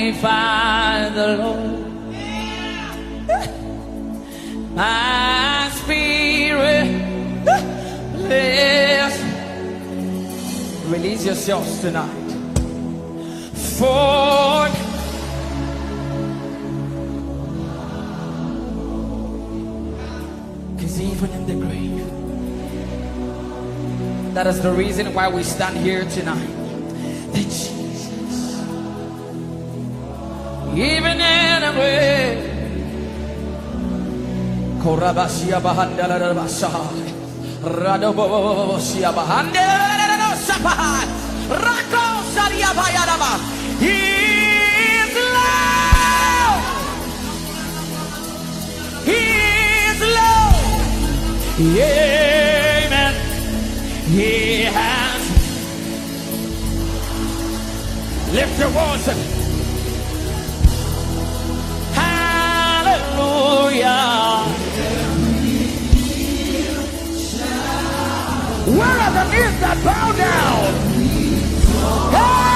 magnify the Lord. My spirit, bless. Release yourselves tonight. For because even in the grave, that is the reason why we stand here tonight. That Jesus, even in the grave, Korabashia Bahandala Basahai, Radobosia Bahandela Sapahai, Rako Saria Bayadaba. He is love. He is love. Amen. He has. Lift your voice. Hallelujah. Where are the knees that bow down? Hey!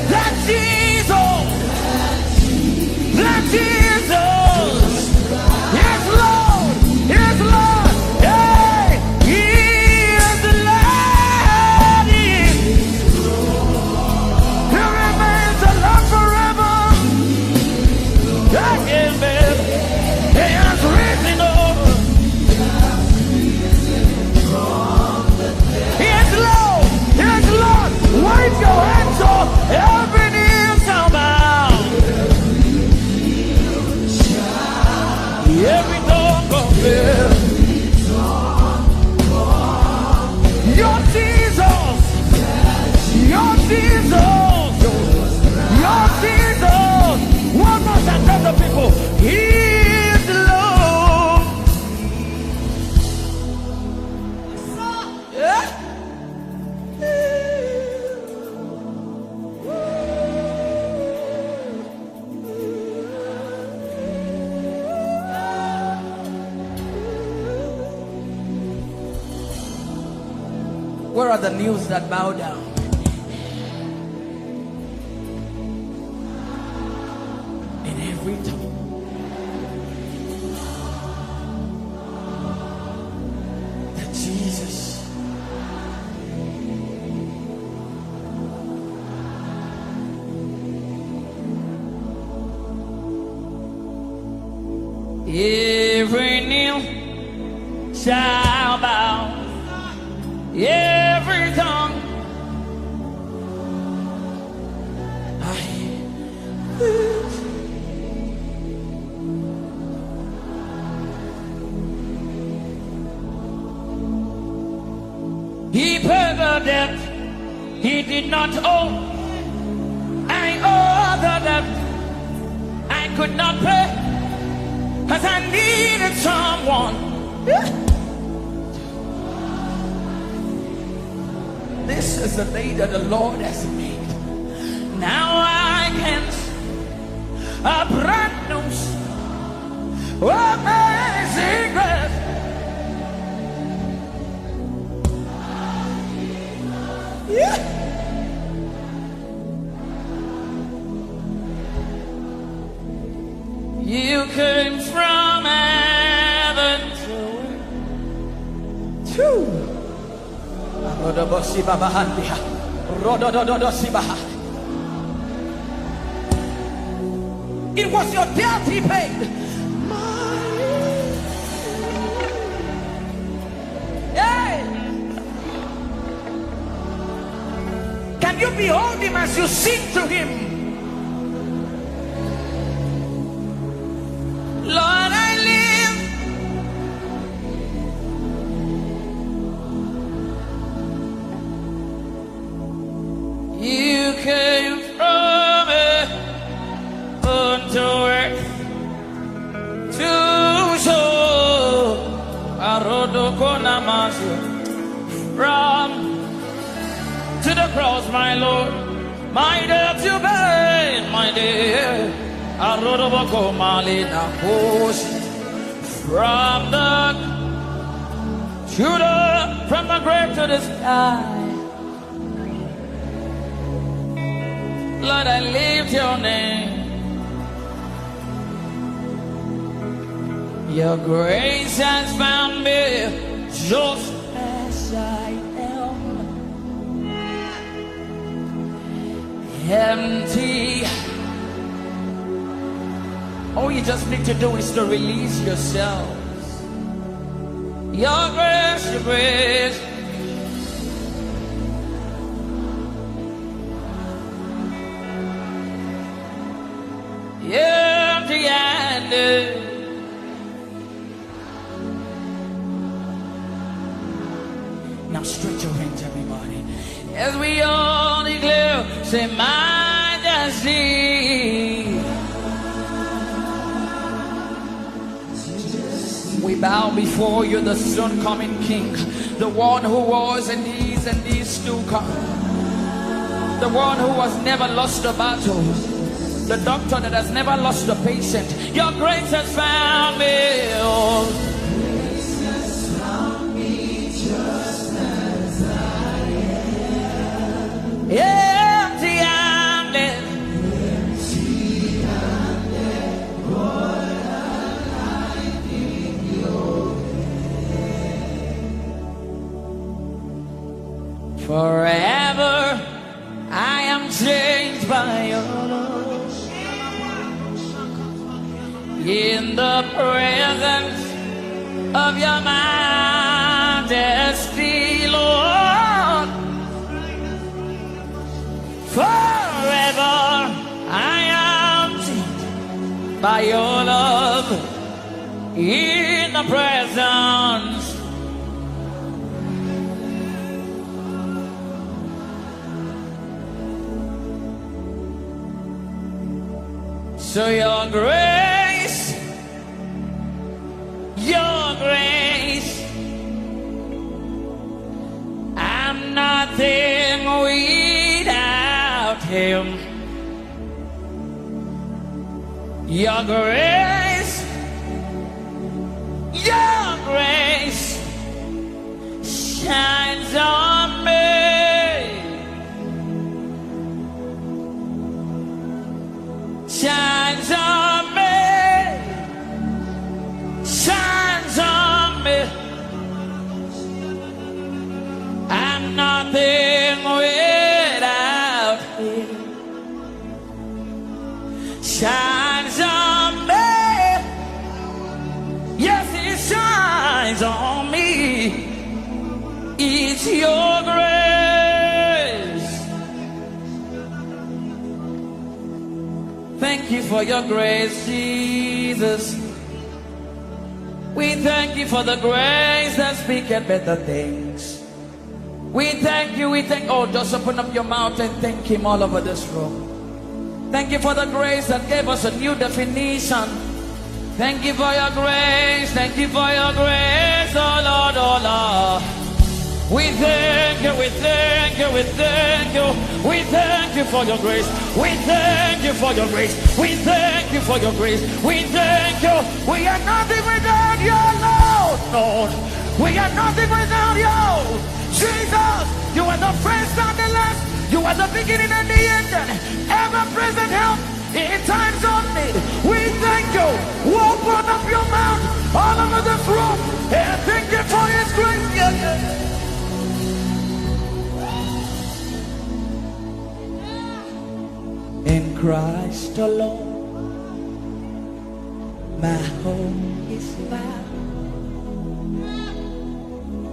That Jesus! That Jesus! Yes, Lord! Yes, Lord! Hey! He is the Lord! He remains the Lord forever! Amen! He has risen over! Yes, Lord, wave your hands up. Every knee shall bow. Every tongue confess. Your Jesus. Your Jesus. Your Jesus. One more time, tell the people. He is love. Yeah. Where are the knees that bow down? In every tongue. That Jesus. Every knee shall bow. Every tongue. He paid the debt he did not owe. I owe the debt I could not pay, 'cause I needed someone. This is the day that the Lord has made. Now I can a brand new amazing grace. Yeah. You came from heaven to it was your debt he paid. Hey! Can you behold him as you sing to him? Lord, I live. You came from heaven to earth to show from to the cross, my Lord, my debt you paid, my dear. From the grave to the sky. Lord, I lift your name. Your grace has found me just as I am, empty. All you just need to do is to release yourselves. Your grace, your grace. Empty-handed. Now stretch your hands, everybody, as we all declare, say, majesty. We bow before you, the soon coming King, the one who was and is to come, the one who has never lost a battle, the doctor that has never lost a patient. Your grace has found me. Oh. Grace has found me just as I am. Empty-handed. Empty-handed. Lord, alive in your hand. Forever I am changed by your love. In the presence of your majesty, Lord, forever I am changed by your love. In the presence so your grace, your grace, I'm nothing without him. Your grace, your grace shines on me. Shines on me. Shines on me. I'm nothing without him. Shines on me. Yes, it shines on me. It's your grace. Thank you for your grace, Jesus. We thank you for the grace that speaketh better things. We thank you, oh, just open up your mouth and thank him all over this room. Thank you for the grace that gave us a new definition. Thank you for your grace, oh Lord, oh Lord. We thank you, we thank you, we thank you. We thank you for your grace. We thank you for your grace. We thank you for your grace. We thank you. We are nothing without you, Lord. We are nothing without you. Jesus, you are the first and the last. You are the beginning and the end. Ever-present help in times of need. We thank you. Open up your mouth all over this room and thank you for his grace. In Christ alone, my hope is found.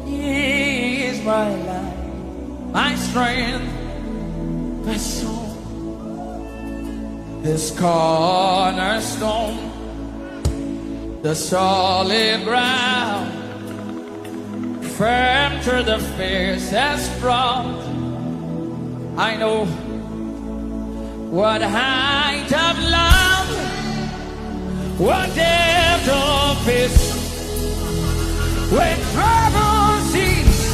He is my life, my strength, my soul. This cornerstone, the solid ground, firm through the fiercest drought. I know what height of love, what depth of peace, when trouble cease,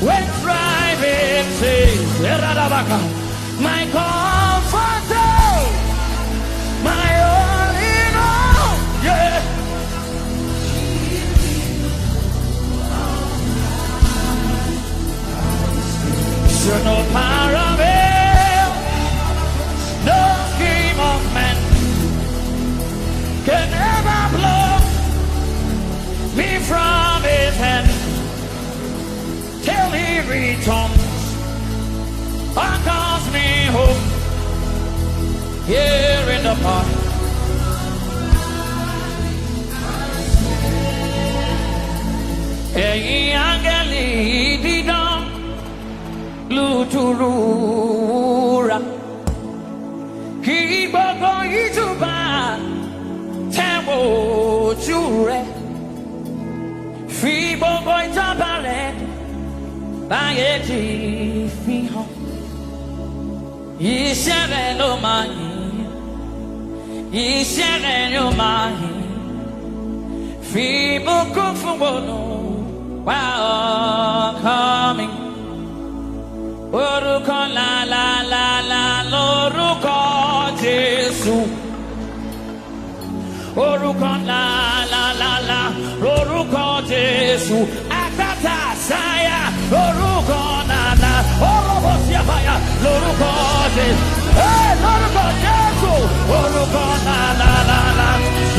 when thriving cease, my comforter, my all in all, yeah. So no power of hell here in the park. Hey, angeli didam luturura ki gbogbo ituba tewo jure fi gbogbo ìjọba rẹ̀ báyé ti fi hàn iṣẹ́ rẹ̀ ló máa yìn iṣẹ́ rẹ̀ ló máa yìn fi bùkún fún gbogbo wa ọkọ mi orúkọ la la la la lórúkọ Jésù orúkọ la la la la lórúkọ Jésù àtàtà sáyà lórúkọ nànà orúkọ síàbáyà lórúkọ Jésù lórúkọ Jésù orúkọ la la la la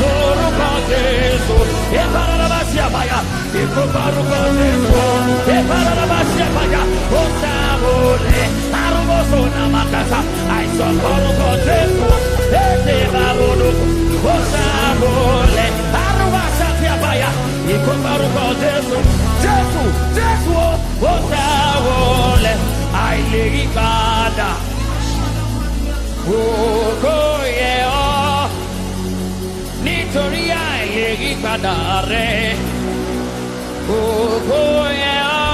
lórúkọ Jésù ìbára síàbáyà ìkóparúkọ Jésù ìbára síàbáyà ó sáwọlé arúgbóso nàmàkàtà àìsàn orúkọ Jésù ètè ìbárolókò ó sáwọlé arúgbó síàbáyà ìkóparúkọ Jésù Jésù Jésù ó sáwọlé àìlè ìpadà ògo yẹ ọ́ nítorí àìlè ìpadà rẹ̀ ògo yẹ ọ́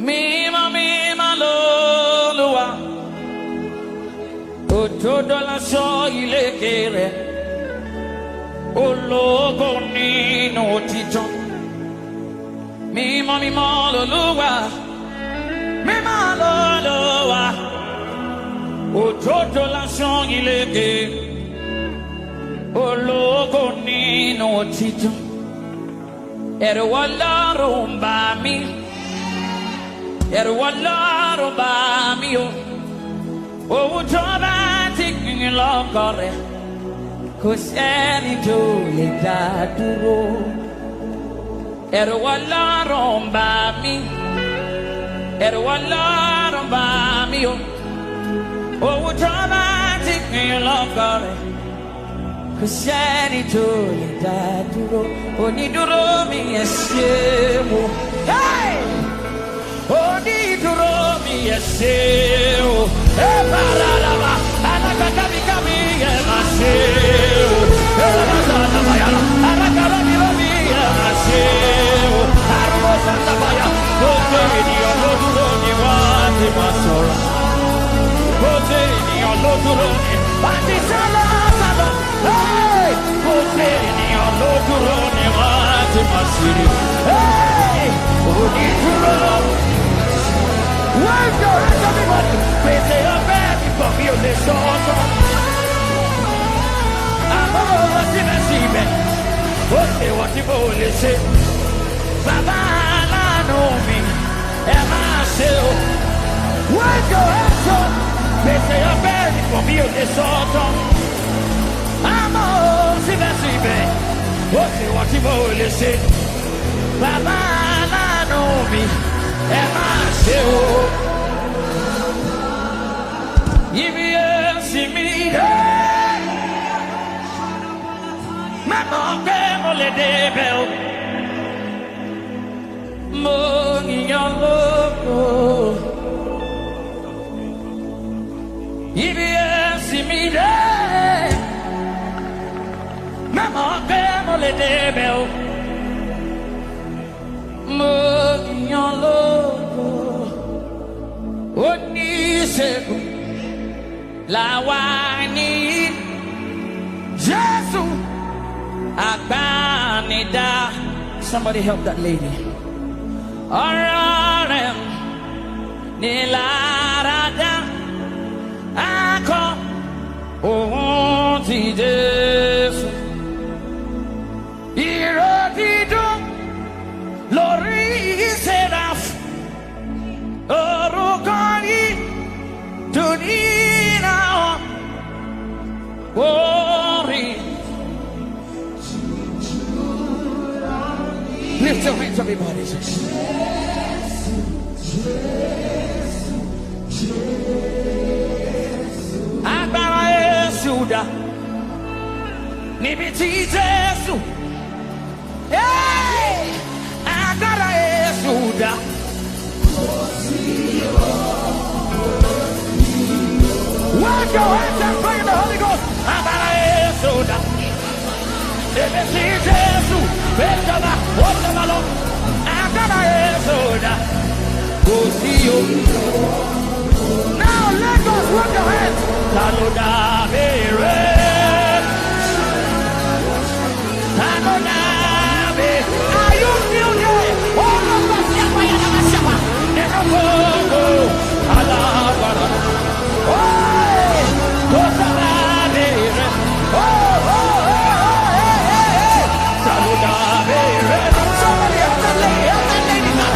mímọ́ mímọ́ l'Olúwa òdodo l'aṣọ ìlékè rẹ̀ ológo nínú òtítọ́ mímọ́ mímọ́ l'Olúwa mímọ́ l'Olúwa òdodo l'aṣọ ìlékè ológo nínú òtítọ́ ẹ̀rù Ọlọ́run bà mí ẹ̀rù Ọlọ́run bà mí o òun tó bá ti gbìn lọ́kọ rẹ̀ kò sẹ́ni tó lè dá dúró ẹ̀rù Ọlọ́run bà mí ẹ̀rù Ọlọ́run bà mí o òun tó bá ti gbìn lọ́kọ rẹ̀ kò sẹ́ni tó lè dá dúró onídúró mi ẹ ṣé o onídúró mi ẹ ṣé o ẹ bàràràbà alákàtàbíkàbí ẹ má ṣe o ẹ lọ́sàtàbáyà alákàràbílómi ẹ má ṣe o àrùbọ̀sàtàbáyà gbogbo ènìyàn ló dúró ní wọ́n ti máa sọ̀rọ̀ gbogbo ènìyàn ló dúró ní wọ́n ti sálọ sálọ gbogbo ènìyàn ló dúró ní wọ́n ti máa ṣeré onídúró. Wave your hands, everybody. Pèsè ọbẹ̀ before mi ò lè sọ ọ́tọ̀. Àmọ́ síbẹ̀síbẹ̀, ó ṣe wọ́n tí mo lè ṣe. Bàbá aláàánú mi, ẹ máa ṣe o. Wave your hands up. Pèsè ọbẹ̀ before mi ò lè sọ ọ́tọ̀. Àmọ́ síbẹ̀síbẹ̀, ó ṣe wọ́n tí mo lè ṣe. Bàbá aláàánú mi, ẹ máa ṣe o. Ibi ẹ̀sìn mi dẹ́. Mẹ́mọ̀ pé mo lè débẹ̀ o. Mo yíyan lógo. Ibi ẹ̀sìn mi dẹ́. Mẹ́mọ̀ pé mo lè débẹ̀ o. Mo yíyan lógo. Oníṣègùn làwa ní Jésù àgbànidá. Somebody help that lady. Ọ̀rọ̀ rẹ̀ ní láradá. Akọ òun ti Jésù. Ìró dídùn lórí seraph. Orúkọ yìí dùn nínú orí. Lift your hands, everybody. Nibiti Jesu. Hey, Agara Yesuda. Wave your hands and pray in the Holy Ghost. Agara Yesuda. Nibiti Jesu. Benjama, Watamalo. Agara Yesuda. Go see you. Now let us wave your hands. Saluda Bere. Saluda. Are you still there? All of us, never go. Allah, oh, somebody else that lady, never go.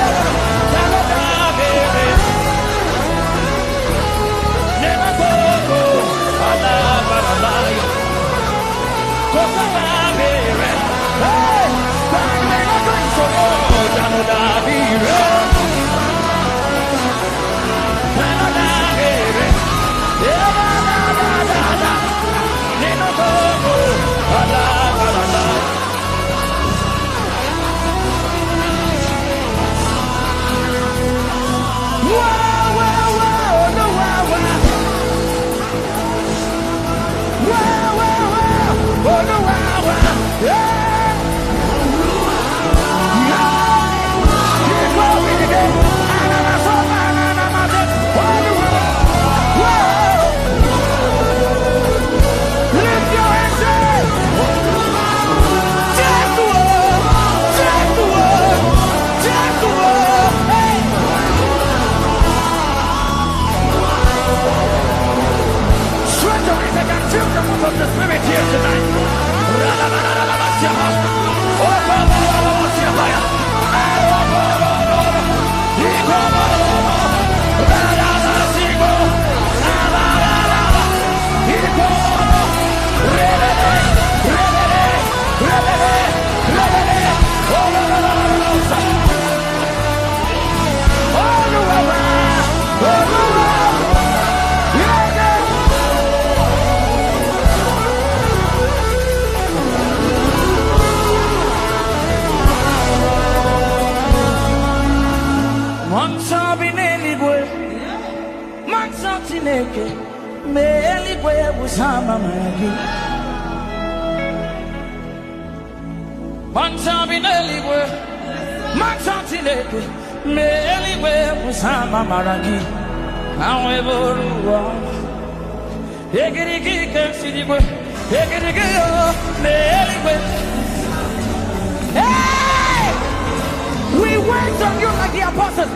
We wait on you like the apostles.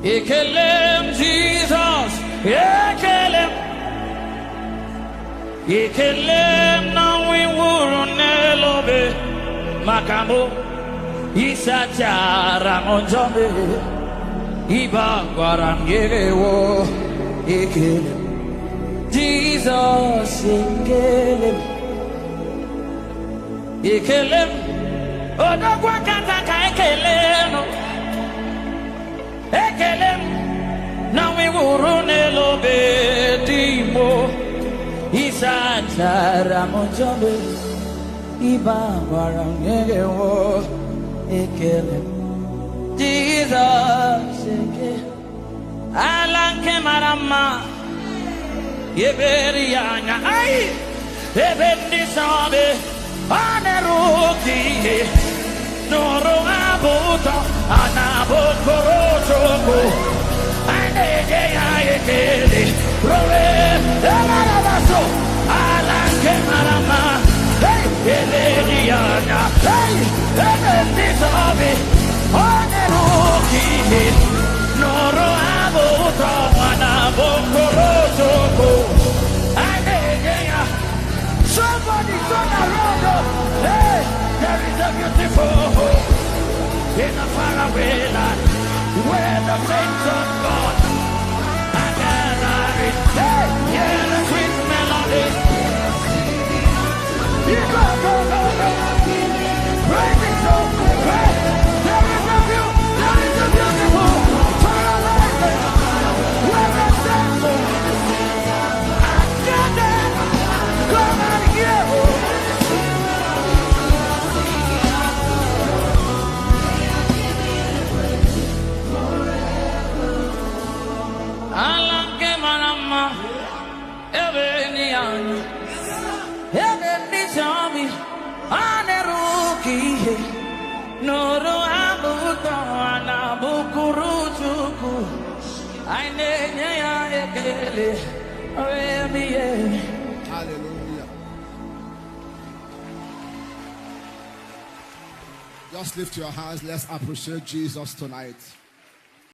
Ekelem Jesus, Ekelem, Ekelem na we wurunelobe makamo isachara monjombe ibangwaram yerewo Ekelem Jesus, Ekelem, Ekelem odogwa kataka Ekelem. Ekelem na we wurunelo bedimo isachara monjombe ibangwara ngewo Ekelem Jesus Ekelem alanke marama yeberianya ai ebendi sabe aneruki noro abuto anabokorochoko anege ayekele rore elarabaso alanke marama hey eleriana hey ebendisabe aneruki noro abuto anabokorochoko anege ya somebody turn around hey a beautiful home in a faraway land where the saints of God are gathering. Hey, hear the sweet melody. You go, go, go, go. Praise it so, praise. There is a view, there is a beautiful paradise where the saints are gathered. Come and hear. Alange manama, ebeni anu, ebeni chami, aneruki, noro abuto anabukuruchuku, ainenye ya ekele, oemiye. Hallelujah. Just lift your hands. Let's appreciate Jesus tonight.